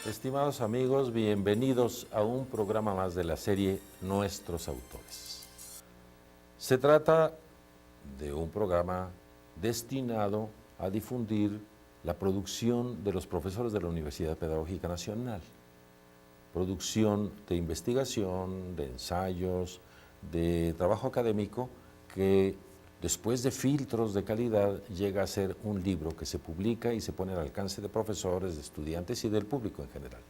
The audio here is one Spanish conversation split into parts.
Estimados amigos, bienvenidos a un programa más de la serie Nuestros Autores. Se trata de un programa destinado a difundir la producción de los profesores de la Universidad Pedagógica Nacional, producción de investigación, de ensayos, de trabajo académico que después de filtros de calidad llega a ser un libro que se publica y se pone al alcance de profesores, de estudiantes y del público en general.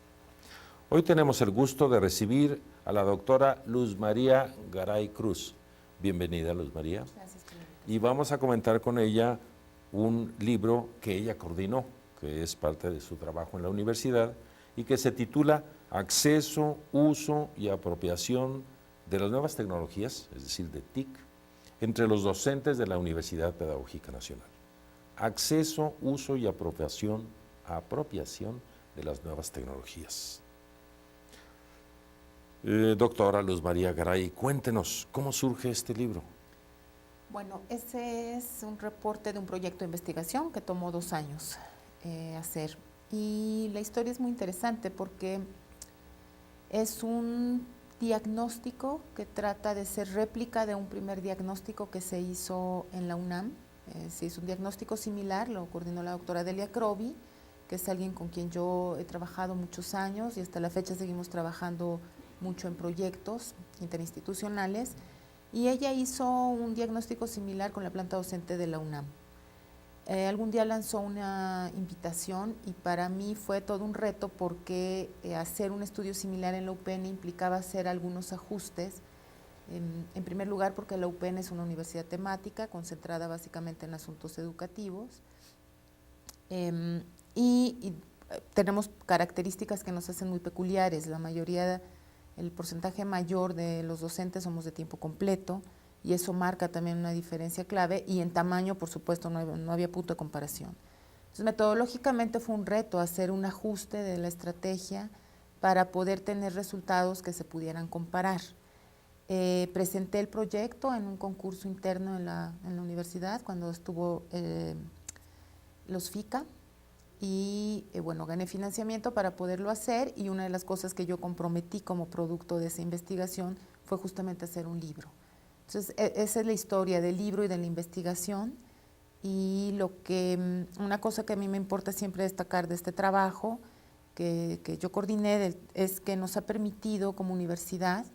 Hoy tenemos el gusto de recibir a la doctora Luz María Garay Cruz. Bienvenida, Luz María. Gracias, y vamos a comentar con ella un libro que ella coordinó, que es parte de su trabajo en la universidad y que se titula Acceso, Uso y Apropiación de las Nuevas Tecnologías, es decir, de TIC, entre los docentes de la Universidad Pedagógica Nacional. Acceso, uso y apropiación de las nuevas tecnologías. Doctora Luz María Garay, cuéntenos, ¿cómo surge este libro? Bueno, ese es un reporte de un proyecto de investigación que tomó 2 años hacer. Y la historia es muy interesante porque es un diagnóstico que trata de ser réplica de un primer diagnóstico que se hizo en la UNAM. Se hizo un diagnóstico similar, lo coordinó la doctora Delia Crovi, que es alguien con quien yo he trabajado muchos años y hasta la fecha seguimos trabajando mucho en proyectos interinstitucionales. Y ella hizo un diagnóstico similar con la planta docente de la UNAM. Algún día lanzó una invitación y para mí fue todo un reto porque hacer un estudio similar en la UPN implicaba hacer algunos ajustes. En primer lugar, porque la UPN es una universidad temática concentrada básicamente en asuntos educativos y tenemos características que nos hacen muy peculiares. La mayoría, el porcentaje mayor de los docentes somos de tiempo completo, y eso marca también una diferencia clave, y en tamaño, por supuesto, no había punto de comparación. Entonces, metodológicamente fue un reto hacer un ajuste de la estrategia para poder tener resultados que se pudieran comparar. Presenté el proyecto en un concurso interno en la universidad, cuando estuvo los FICA, y bueno, gané financiamiento para poderlo hacer, y una de las cosas que yo comprometí como producto de esa investigación fue justamente hacer un libro. Entonces, esa es la historia del libro y de la investigación, y una cosa que a mí me importa siempre destacar de este trabajo que yo coordiné es que nos ha permitido como universidad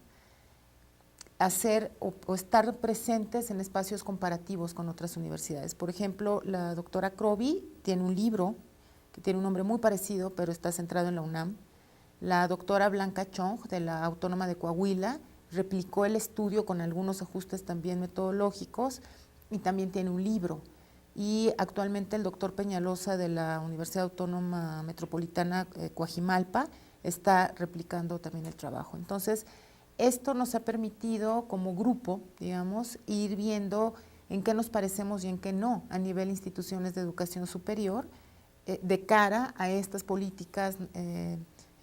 hacer o estar presentes en espacios comparativos con otras universidades. Por ejemplo, la doctora Crovi tiene un libro que tiene un nombre muy parecido, pero está centrado en la UNAM. La doctora Blanca Chong, de la Autónoma de Coahuila, replicó el estudio con algunos ajustes también metodológicos y también tiene un libro. Y actualmente el doctor Peñalosa de la Universidad Autónoma Metropolitana Coajimalpa está replicando también el trabajo. Entonces, esto nos ha permitido como grupo, digamos, ir viendo en qué nos parecemos y en qué no a nivel de instituciones de educación superior de cara a estas políticas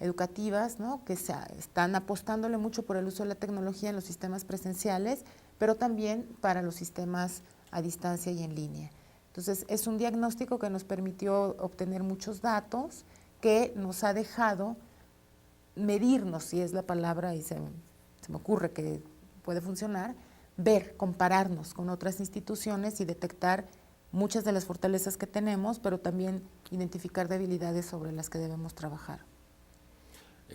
educativas, ¿no?, que están apostándole mucho por el uso de la tecnología en los sistemas presenciales, pero también para los sistemas a distancia y en línea. Entonces, es un diagnóstico que nos permitió obtener muchos datos, que nos ha dejado medirnos, si es la palabra, y se me ocurre que puede funcionar, compararnos con otras instituciones y detectar muchas de las fortalezas que tenemos, pero también identificar debilidades sobre las que debemos trabajar.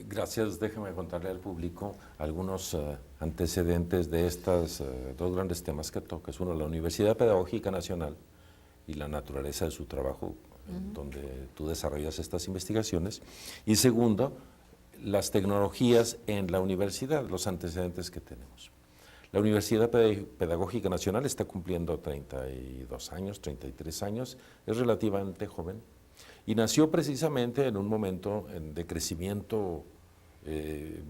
Gracias. Déjeme contarle al público algunos antecedentes de estos 2 grandes temas que tocas. Uno, la Universidad Pedagógica Nacional y la naturaleza de su trabajo, donde tú desarrollas estas investigaciones. Y segundo, las tecnologías en la universidad, los antecedentes que tenemos. La Universidad Pedagógica Nacional está cumpliendo 32 años, 33 años, es relativamente joven, y nació precisamente en un momento de crecimiento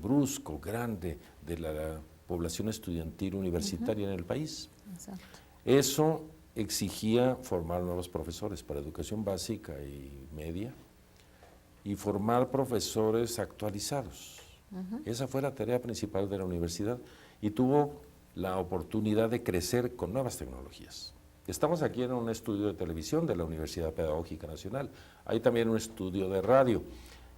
brusco, grande, de la población estudiantil universitaria en el país. Exacto. Eso exigía formar nuevos profesores para educación básica y media, y formar profesores actualizados. Esa fue la tarea principal de la universidad, y tuvo la oportunidad de crecer con nuevas tecnologías. Estamos aquí en un estudio de televisión de la Universidad Pedagógica Nacional, hay también un estudio de radio,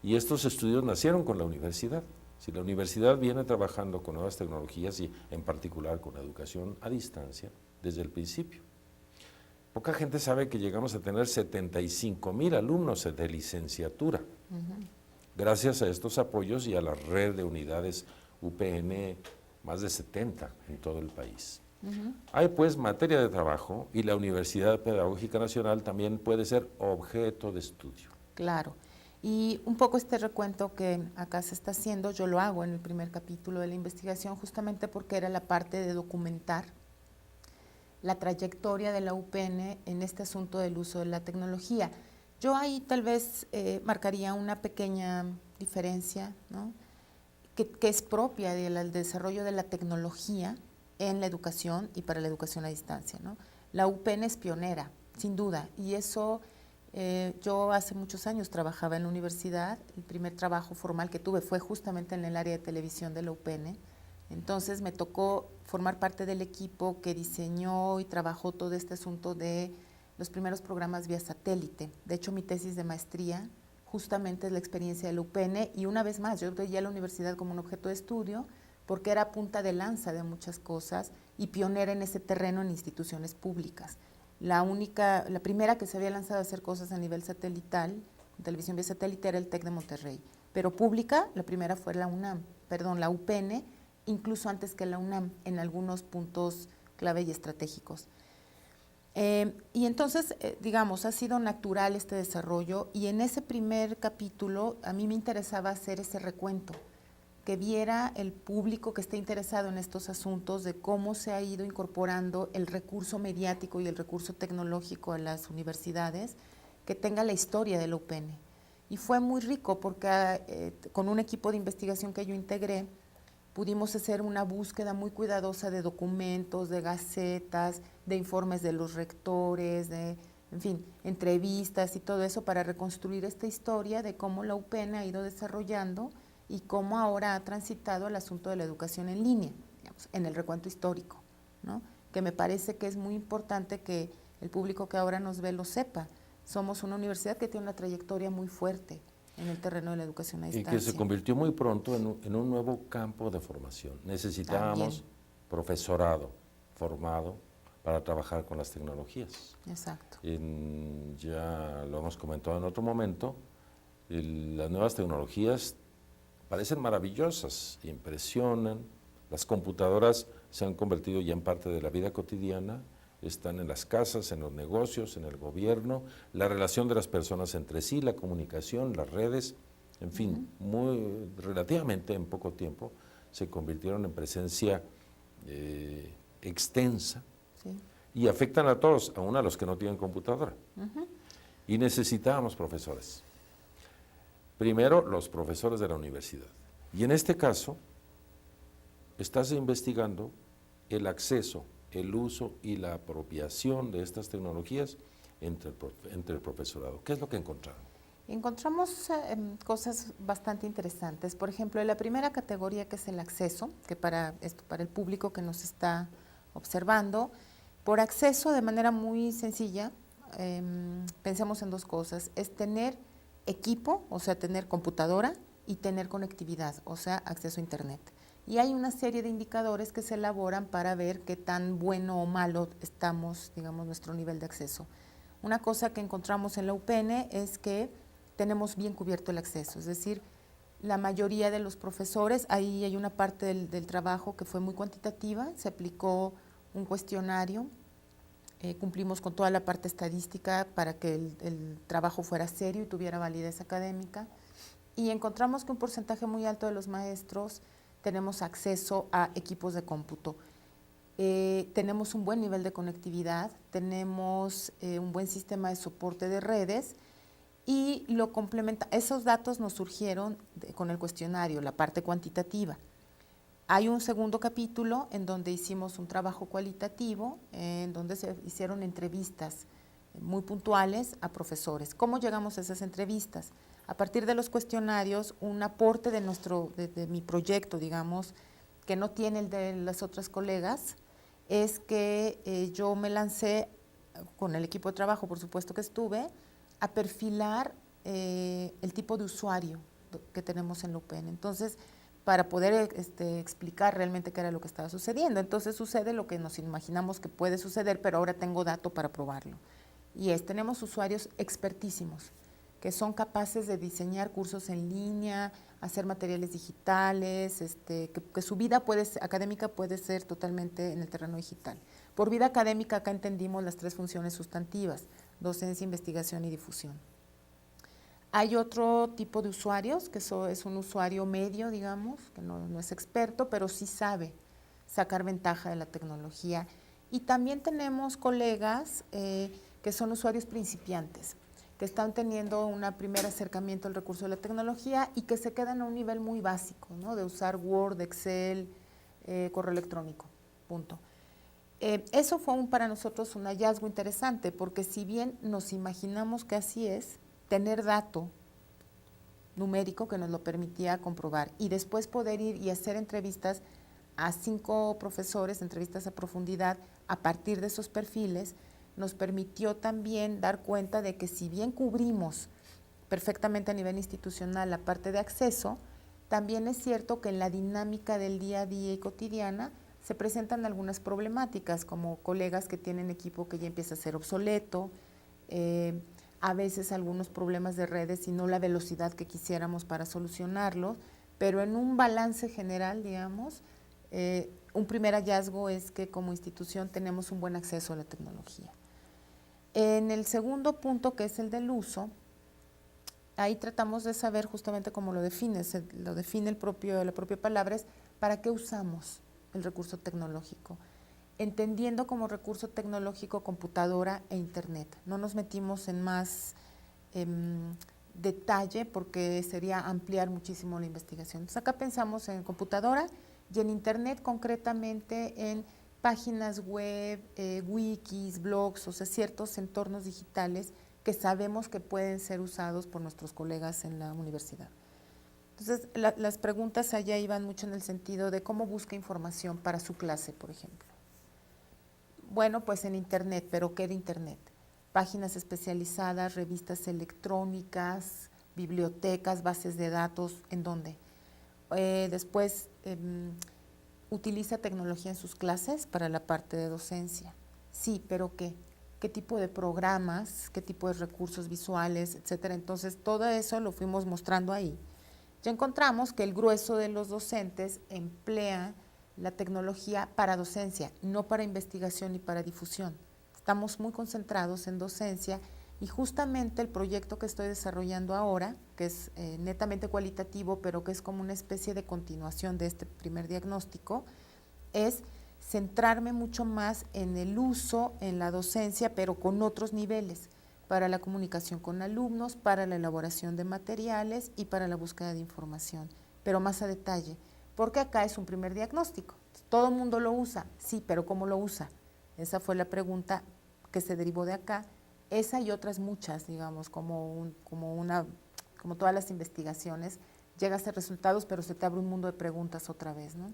Y estos estudios nacieron con la universidad. Si la universidad viene trabajando con nuevas tecnologías y en particular con educación a distancia desde el principio. Poca gente sabe que llegamos a tener 75,000 alumnos de licenciatura, gracias a estos apoyos y a la red de unidades UPN, más de 70 en todo el país. Hay pues materia de trabajo y la Universidad Pedagógica Nacional también puede ser objeto de estudio. Claro. Y un poco este recuento que acá se está haciendo, yo lo hago en el primer capítulo de la investigación justamente porque era la parte de documentar la trayectoria de la UPN en este asunto del uso de la tecnología. Yo ahí tal vez marcaría una pequeña diferencia, ¿no? que es propia del desarrollo de la tecnología en la educación y para la educación a distancia, ¿no? La UPN es pionera, sin duda, y eso... yo hace muchos años trabajaba en la universidad, el primer trabajo formal que tuve fue justamente en el área de televisión de la UPN, entonces me tocó formar parte del equipo que diseñó y trabajó todo este asunto de los primeros programas vía satélite. De hecho, mi tesis de maestría justamente es la experiencia de la UPN y una vez más, yo veía a la universidad como un objeto de estudio porque era punta de lanza de muchas cosas y pionera en ese terreno en instituciones públicas. La primera que se había lanzado a hacer cosas a nivel satelital, en televisión vía satélite, era el TEC de Monterrey. Pero pública, la primera fue la UPN, incluso antes que la UNAM, en algunos puntos clave y estratégicos. Y entonces, digamos, ha sido natural este desarrollo y en ese primer capítulo a mí me interesaba hacer ese recuento, que viera el público que esté interesado en estos asuntos de cómo se ha ido incorporando el recurso mediático y el recurso tecnológico a las universidades, que tenga la historia de la UPN. Y fue muy rico porque con un equipo de investigación que yo integré, pudimos hacer una búsqueda muy cuidadosa de documentos, de gacetas, de informes de los rectores, de, en fin, entrevistas y todo eso para reconstruir esta historia de cómo la UPN ha ido desarrollando y cómo ahora ha transitado el asunto de la educación en línea, digamos, en el recuento histórico, ¿no? Que me parece que es muy importante que el público que ahora nos ve lo sepa. Somos una universidad que tiene una trayectoria muy fuerte en el terreno de la educación a distancia. Y que se convirtió muy pronto en un nuevo campo de formación. Necesitábamos profesorado formado para trabajar con las tecnologías. Exacto. Ya lo hemos comentado en otro momento, las nuevas tecnologías parecen maravillosas, impresionan, las computadoras se han convertido ya en parte de la vida cotidiana, están en las casas, en los negocios, en el gobierno, la relación de las personas entre sí, la comunicación, las redes, en fin, relativamente en poco tiempo se convirtieron en presencia extensa y afectan a todos, aún a los que no tienen computadora. Y necesitábamos profesores. Primero, los profesores de la universidad. Y en este caso, estás investigando el acceso, el uso y la apropiación de estas tecnologías entre el profesorado. ¿Qué es lo que encontraron? Encontramos cosas bastante interesantes. Por ejemplo, en la primera categoría, que es el acceso, que para el público que nos está observando, por acceso de manera muy sencilla, pensamos en dos cosas, es tener equipo, o sea, tener computadora y tener conectividad, o sea, acceso a internet. Y hay una serie de indicadores que se elaboran para ver qué tan bueno o malo estamos, digamos, nuestro nivel de acceso. Una cosa que encontramos en la UPN es que tenemos bien cubierto el acceso, es decir, la mayoría de los profesores, ahí hay una parte del trabajo que fue muy cuantitativa, se aplicó un cuestionario, cumplimos con toda la parte estadística para que el trabajo fuera serio y tuviera validez académica, y encontramos que un porcentaje muy alto de los maestros tenemos acceso a equipos de cómputo. Tenemos un buen nivel de conectividad, tenemos un buen sistema de soporte de redes y lo complementa. Esos datos nos surgieron con el cuestionario, la parte cuantitativa. Hay un segundo capítulo en donde hicimos un trabajo cualitativo, en donde se hicieron entrevistas muy puntuales a profesores. ¿Cómo llegamos a esas entrevistas? A partir de los cuestionarios, un aporte de mi proyecto, digamos, que no tiene el de las otras colegas, es que yo me lancé, con el equipo de trabajo, por supuesto que estuve, a perfilar el tipo de usuario que tenemos en la UPN. Entonces, para poder explicar realmente qué era lo que estaba sucediendo. Entonces sucede lo que nos imaginamos que puede suceder, pero ahora tengo dato para probarlo. Y tenemos usuarios expertísimos, que son capaces de diseñar cursos en línea, hacer materiales digitales, que su vida académica puede ser totalmente en el terreno digital. Por vida académica acá entendimos las 3 funciones sustantivas: docencia, investigación y difusión. Hay otro tipo de usuarios, que es un usuario medio, digamos, que no es experto, pero sí sabe sacar ventaja de la tecnología. Y también tenemos colegas que son usuarios principiantes, que están teniendo un primer acercamiento al recurso de la tecnología y que se quedan a un nivel muy básico, ¿no? De usar Word, Excel, correo electrónico, punto. Eso fue para nosotros un hallazgo interesante, porque si bien nos imaginamos que así es, tener dato numérico que nos lo permitía comprobar y después poder ir y hacer entrevistas a 5 profesores, entrevistas a profundidad a partir de esos perfiles, nos permitió también dar cuenta de que si bien cubrimos perfectamente a nivel institucional la parte de acceso, también es cierto que en la dinámica del día a día y cotidiana se presentan algunas problemáticas, como colegas que tienen equipo que ya empieza a ser obsoleto, a veces algunos problemas de redes y no la velocidad que quisiéramos para solucionarlos, pero en un balance general, digamos, un primer hallazgo es que como institución tenemos un buen acceso a la tecnología. En el segundo punto, que es el del uso, ahí tratamos de saber justamente cómo lo define la propia palabra, es para qué usamos el recurso tecnológico, entendiendo como recurso tecnológico computadora e internet. No nos metimos en más detalle porque sería ampliar muchísimo la investigación. Entonces acá pensamos en computadora y en internet, concretamente en páginas web, wikis, blogs, o sea, ciertos entornos digitales que sabemos que pueden ser usados por nuestros colegas en la universidad. Entonces, las preguntas allá iban mucho en el sentido de cómo busca información para su clase, por ejemplo. Bueno, pues en internet, pero ¿qué de internet? Páginas especializadas, revistas electrónicas, bibliotecas, bases de datos, ¿en dónde? Después, ¿utiliza tecnología en sus clases para la parte de docencia? Sí, pero ¿qué? ¿Qué tipo de programas, qué tipo de recursos visuales, etcétera? Entonces, todo eso lo fuimos mostrando ahí. Ya encontramos que el grueso de los docentes emplea la tecnología para docencia, no para investigación ni para difusión. Estamos muy concentrados en docencia y justamente el proyecto que estoy desarrollando ahora, que es netamente cualitativo, pero que es como una especie de continuación de este primer diagnóstico, es centrarme mucho más en el uso, en la docencia, pero con otros niveles, para la comunicación con alumnos, para la elaboración de materiales y para la búsqueda de información, pero más a detalle, porque acá es un primer diagnóstico. Todo el mundo lo usa, sí, pero ¿cómo lo usa? Esa fue la pregunta que se derivó de acá. Esa y otras muchas, digamos, como todas las investigaciones, llegas a resultados, pero se te abre un mundo de preguntas otra vez, ¿no?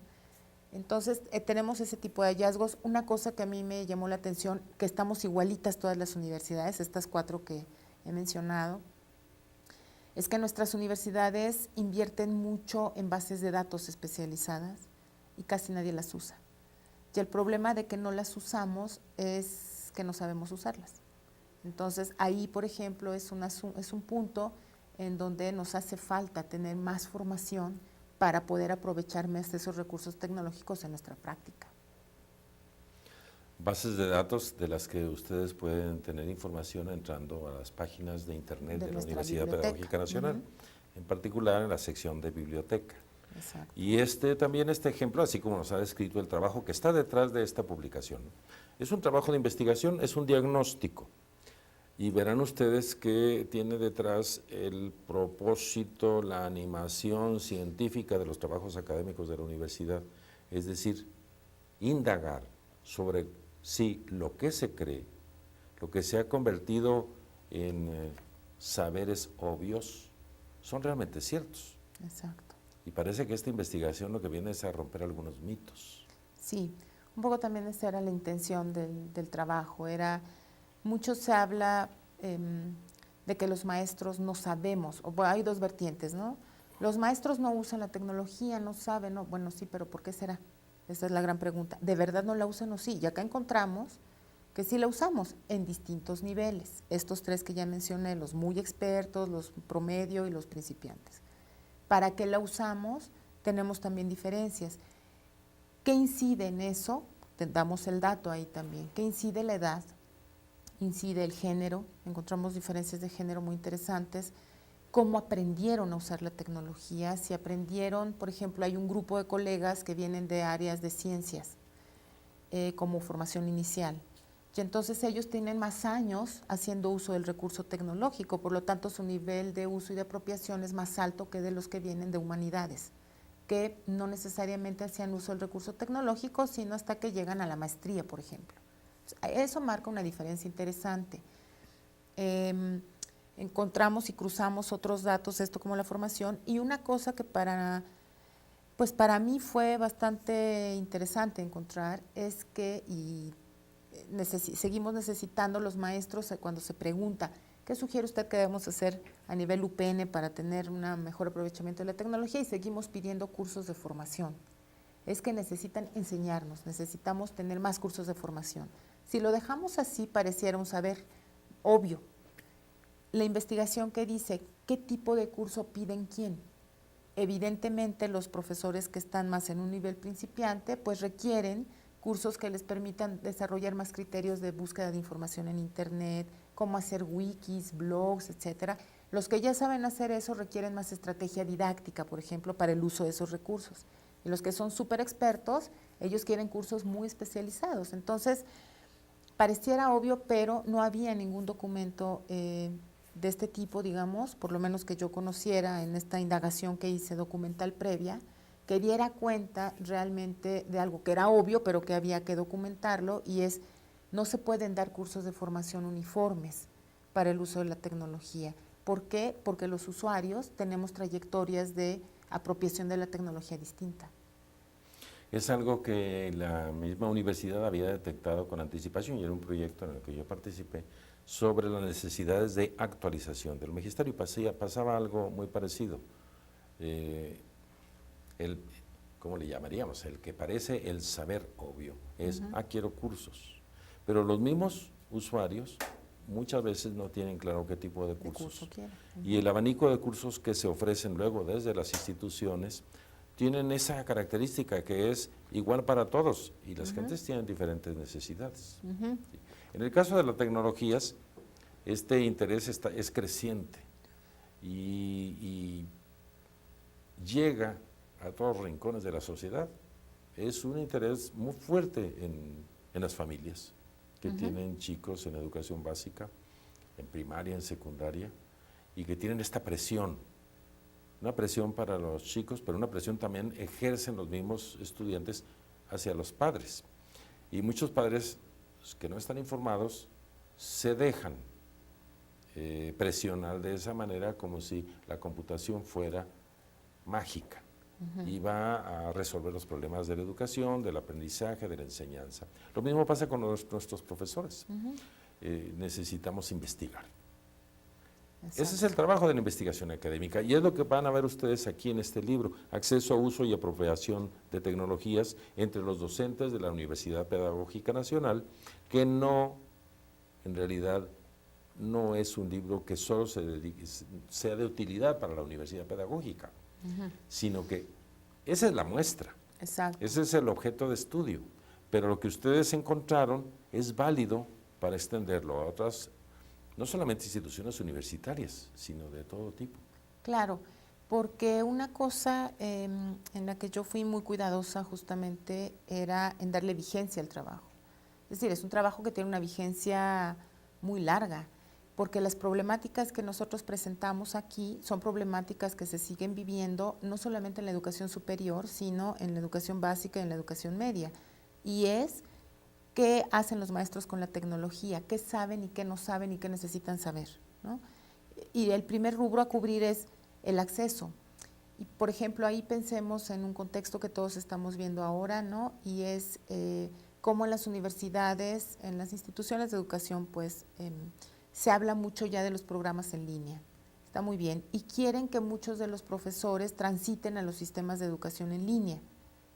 Entonces, tenemos ese tipo de hallazgos. Una cosa que a mí me llamó la atención, que estamos igualitas todas las universidades, estas 4 que he mencionado, es que nuestras universidades invierten mucho en bases de datos especializadas y casi nadie las usa. Y el problema de que no las usamos es que no sabemos usarlas. Entonces, ahí, por ejemplo, es un punto en donde nos hace falta tener más formación para poder aprovechar más de esos recursos tecnológicos en nuestra práctica. Bases de datos de las que ustedes pueden tener información entrando a las páginas de internet de la Universidad Pedagógica Nacional, en particular en la sección de biblioteca. Exacto. Y también este ejemplo, así como nos ha descrito el trabajo que está detrás de esta publicación, es un trabajo de investigación, es un diagnóstico. Y verán ustedes que tiene detrás el propósito, la animación científica de los trabajos académicos de la universidad, es decir, indagar sobre si lo que se cree, lo que se ha convertido en saberes obvios, son realmente ciertos. Exacto. Y parece que esta investigación lo que viene es a romper algunos mitos. Sí, un poco también esa era la intención del trabajo, mucho se habla de que los maestros no sabemos, hay 2 vertientes, ¿no? Los maestros no usan la tecnología, no saben, no, bueno, sí, pero ¿por qué será? Esa es la gran pregunta. ¿De verdad no la usan o sí? Y acá encontramos que sí la usamos en distintos niveles. Estos tres que ya mencioné, los muy expertos, los promedio y los principiantes. ¿Para qué la usamos? Tenemos también diferencias. ¿Qué incide en eso? Damos el dato ahí también. ¿Qué incide la edad? Incide el género. Encontramos diferencias de género muy interesantes. ¿Cómo aprendieron a usar la tecnología? Si aprendieron, por ejemplo, hay un grupo de colegas que vienen de áreas de ciencias como formación inicial. Y entonces ellos tienen más años haciendo uso del recurso tecnológico, por lo tanto su nivel de uso y de apropiación es más alto que de los que vienen de humanidades, que no necesariamente hacían uso del recurso tecnológico, sino hasta que llegan a la maestría, por ejemplo. Eso marca una diferencia interesante. Encontramos y cruzamos otros datos, esto como la formación, y una cosa que para mí fue bastante interesante encontrar es que, seguimos necesitando los maestros cuando se pregunta, ¿qué sugiere usted que debemos hacer a nivel UPN para tener un mejor aprovechamiento de la tecnología? Y seguimos pidiendo cursos de formación. Es que necesitan enseñarnos, necesitamos tener más cursos de formación. Si lo dejamos así, pareciera un saber obvio. La investigación que dice qué tipo de curso piden quién. Evidentemente los profesores que están más en un nivel principiante pues requieren cursos que les permitan desarrollar más criterios de búsqueda de información en internet, cómo hacer wikis, blogs, etcétera. Los que ya saben hacer eso requieren más estrategia didáctica, por ejemplo, para el uso de esos recursos. Y los que son súper expertos, ellos quieren cursos muy especializados. Entonces, pareciera obvio, pero no había ningún documento de este tipo, digamos, por lo menos que yo conociera en esta indagación que hice documental previa, que diera cuenta realmente de algo que era obvio, pero que había que documentarlo, y es, no se pueden dar cursos de formación uniformes para el uso de la tecnología. ¿Por qué? Porque los usuarios tenemos trayectorias de apropiación de la tecnología distinta. Es algo que la misma universidad había detectado con anticipación y era un proyecto en el que yo participé sobre las necesidades de actualización del magisterio. Pasaba algo muy parecido. ¿Cómo le llamaríamos? El que parece el saber obvio, es, quiero cursos. Pero los mismos usuarios muchas veces no tienen claro qué tipo de cursos. Y el abanico de cursos que se ofrecen luego desde las instituciones tienen esa característica que es igual para todos y las gentes tienen diferentes necesidades. En el caso de las tecnologías, este interés es creciente y llega a todos los rincones de la sociedad. Es un interés muy fuerte en las familias que tienen chicos en educación básica, en primaria, en secundaria, y que tienen esta presión, una presión para los chicos, pero una presión también ejercen los mismos estudiantes hacia los padres. Y muchos padres que no están informados se dejan presionar de esa manera como si la computación fuera mágica y va a resolver los problemas de la educación, del aprendizaje, de la enseñanza. Lo mismo pasa con nuestros profesores. Necesitamos investigar. Exacto. Ese es el trabajo de la investigación académica y es lo que van a ver ustedes aquí en este libro, acceso a uso y apropiación de tecnologías entre los docentes de la Universidad Pedagógica Nacional, que no, en realidad, no es un libro que solo sea de utilidad para la Universidad Pedagógica, sino que esa es la muestra. Exacto. Ese es el objeto de estudio, pero lo que ustedes encontraron es válido para extenderlo a otras, no solamente instituciones universitarias, sino de todo tipo. Claro, porque una cosa en la que yo fui muy cuidadosa justamente era en darle vigencia al trabajo. Es decir, es un trabajo que tiene una vigencia muy larga, porque las problemáticas que nosotros presentamos aquí son problemáticas que se siguen viviendo no solamente en la educación superior, sino en la educación básica y en la educación media. Y es qué hacen los maestros con la tecnología, qué saben y qué no saben y qué necesitan saber, ¿no? Y el primer rubro a cubrir es el acceso. Y por ejemplo, ahí pensemos en un contexto que todos estamos viendo ahora, ¿no? Y es cómo en las universidades, en las instituciones de educación, pues se habla mucho ya de los programas en línea. Está muy bien. Y quieren que muchos de los profesores transiten a los sistemas de educación en línea.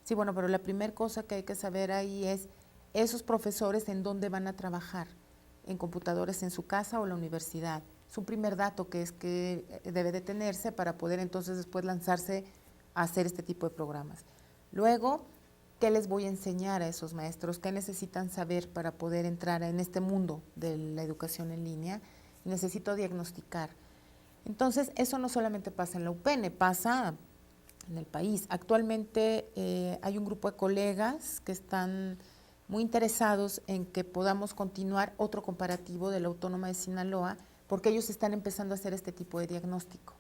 Sí, bueno, pero la primera cosa que hay que saber ahí es esos profesores en dónde van a trabajar, en computadores en su casa o la universidad. Es un primer dato que es que debe de tenerse para poder entonces después lanzarse a hacer este tipo de programas. Luego, ¿qué les voy a enseñar a esos maestros? ¿Qué necesitan saber para poder entrar en este mundo de la educación en línea? Necesito diagnosticar. Entonces, eso no solamente pasa en la UPN, pasa en el país. Actualmente hay un grupo de colegas que están muy interesados en que podamos continuar otro comparativo de la Autónoma de Sinaloa, porque ellos están empezando a hacer este tipo de diagnóstico.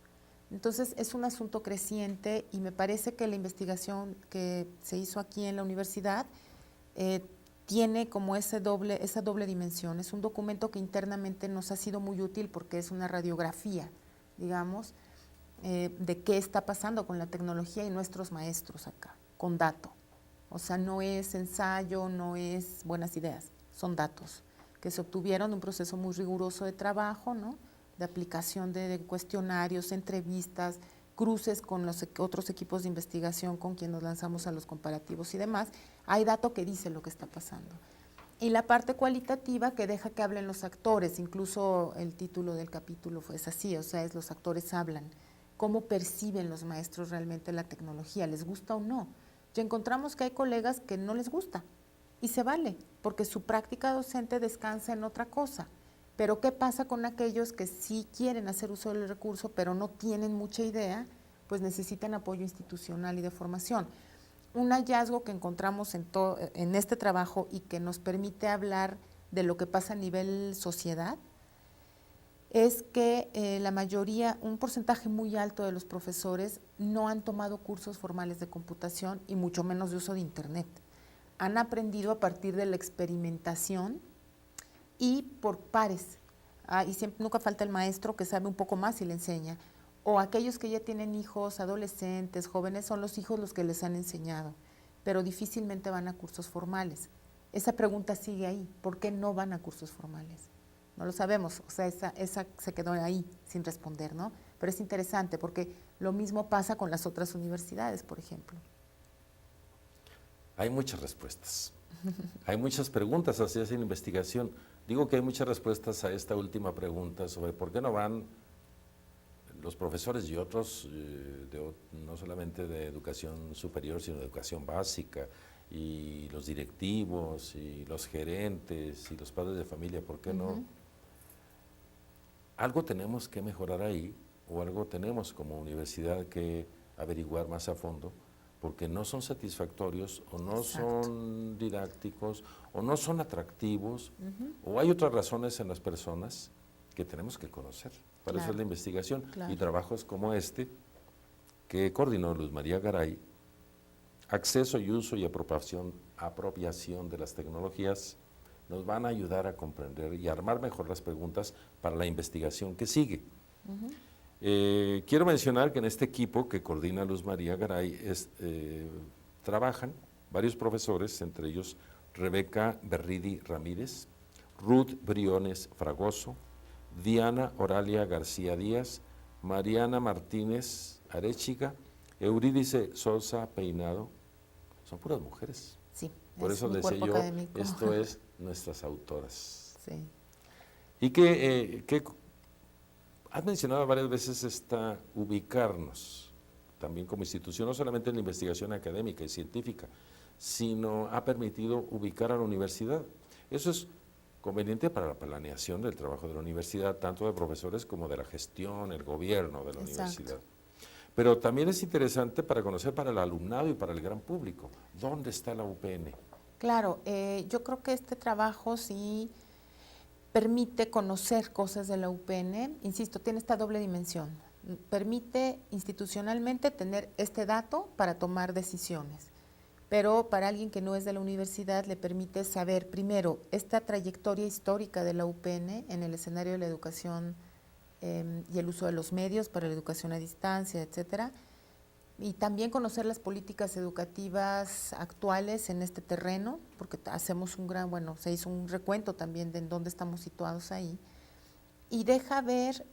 Entonces, es un asunto creciente y me parece que la investigación que se hizo aquí en la universidad tiene como esa doble dimensión. Es un documento que internamente nos ha sido muy útil porque es una radiografía, digamos, de qué está pasando con la tecnología y nuestros maestros acá, con datos. O sea, no es ensayo, no es buenas ideas, son datos que se obtuvieron de un proceso muy riguroso de trabajo, ¿no? De aplicación de cuestionarios, entrevistas, cruces con los otros equipos de investigación con quienes nos lanzamos a los comparativos y demás. Hay dato que dice lo que está pasando. Y la parte cualitativa que deja que hablen los actores, incluso el título del capítulo fue así, o sea, es los actores hablan. ¿Cómo perciben los maestros realmente la tecnología? ¿Les gusta o no? Ya encontramos que hay colegas que no les gusta y se vale, porque su práctica docente descansa en otra cosa. Pero ¿qué pasa con aquellos que sí quieren hacer uso del recurso, pero no tienen mucha idea? Pues necesitan apoyo institucional y de formación. Un hallazgo que encontramos en este trabajo y que nos permite hablar de lo que pasa a nivel sociedad, es que la mayoría, un porcentaje muy alto de los profesores no han tomado cursos formales de computación y mucho menos de uso de Internet. Han aprendido a partir de la experimentación y por pares. Y siempre, nunca falta el maestro que sabe un poco más y le enseña. O aquellos que ya tienen hijos, adolescentes, jóvenes, son los hijos los que les han enseñado, pero difícilmente van a cursos formales. Esa pregunta sigue ahí, ¿por qué no van a cursos formales? No lo sabemos, o sea, esa se quedó ahí sin responder, ¿no? Pero es interesante porque lo mismo pasa con las otras universidades, por ejemplo. Hay muchas respuestas, hay muchas preguntas hacia esa investigación. Digo que hay muchas respuestas a esta última pregunta sobre por qué no van los profesores y otros, no solamente de educación superior, sino de educación básica, y los directivos, y los gerentes, y los padres de familia, ¿por qué no? Algo tenemos que mejorar ahí, o algo tenemos como universidad que averiguar más a fondo, porque no son satisfactorios, o no son didácticos, o no son atractivos, o hay otras razones en las personas que tenemos que conocer. Para eso es la investigación y trabajos como este que coordinó Luz María Garay, acceso y uso y apropiación de las tecnologías, nos van a ayudar a comprender y a armar mejor las preguntas para la investigación que sigue. Quiero mencionar que en este equipo que coordina Luz María Garay trabajan varios profesores, entre ellos Rebeca Berridi Ramírez, Ruth Briones Fragoso, Diana Oralia García Díaz, Mariana Martínez Arechiga, Eurídice Sosa Peinado. Son puras mujeres. Sí. Por eso decía yo, esto es nuestras autoras. Sí. Y que has mencionado varias veces ubicarnos también como institución, no solamente en la investigación académica y científica, sino ha permitido ubicar a la universidad. Eso es conveniente para la planeación del trabajo de la universidad, tanto de profesores como de la gestión, el gobierno de la universidad. Pero también es interesante para conocer para el alumnado y para el gran público, ¿dónde está la UPN? Claro, yo creo que este trabajo sí permite conocer cosas de la UPN, insisto, tiene esta doble dimensión, permite institucionalmente tener este dato para tomar decisiones, pero para alguien que no es de la universidad le permite saber primero esta trayectoria histórica de la UPN en el escenario de la educación y el uso de los medios para la educación a distancia, etcétera, y también conocer las políticas educativas actuales en este terreno, porque hacemos se hizo un recuento también de en dónde estamos situados ahí, y deja ver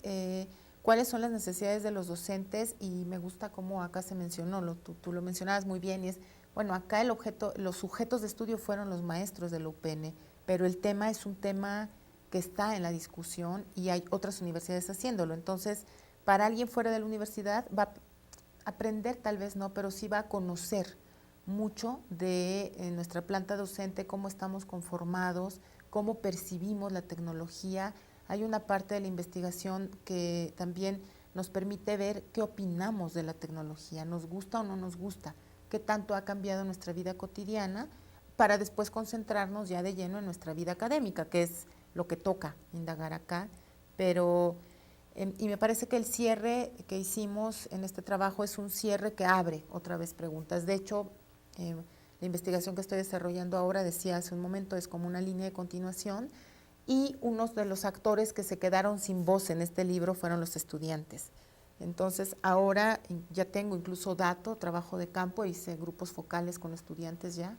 cuáles son las necesidades de los docentes, y me gusta cómo acá se mencionó, tú lo mencionabas muy bien, y es, bueno, acá los sujetos de estudio fueron los maestros de la UPN, pero el tema es un tema que está en la discusión y hay otras universidades haciéndolo. Entonces, para alguien fuera de la universidad va a aprender, tal vez no, pero sí va a conocer mucho de nuestra planta docente, cómo estamos conformados, cómo percibimos la tecnología. Hay una parte de la investigación que también nos permite ver qué opinamos de la tecnología, nos gusta o no nos gusta, qué tanto ha cambiado nuestra vida cotidiana, para después concentrarnos ya de lleno en nuestra vida académica, que es lo que toca indagar acá. Pero y me parece que el cierre que hicimos en este trabajo es un cierre que abre otra vez preguntas. De hecho, la investigación que estoy desarrollando ahora, decía hace un momento, es como una línea de continuación, y unos de los actores que se quedaron sin voz en este libro fueron los estudiantes. Entonces, ahora ya tengo incluso trabajo de campo, hice grupos focales con estudiantes ya,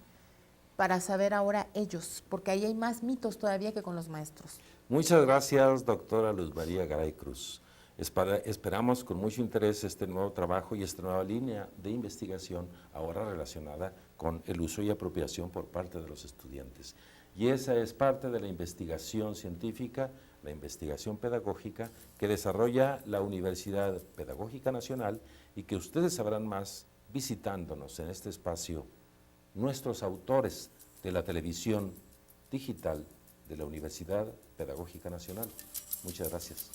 para saber ahora ellos, porque ahí hay más mitos todavía que con los maestros. Muchas gracias, doctora Luz María Garay Cruz. Esperamos con mucho interés este nuevo trabajo y esta nueva línea de investigación ahora relacionada con el uso y apropiación por parte de los estudiantes. Y esa es parte de la investigación científica, la investigación pedagógica que desarrolla la Universidad Pedagógica Nacional y que ustedes sabrán más visitándonos en este espacio, nuestros autores de la televisión digital de la Universidad Pedagógica Nacional. Muchas gracias.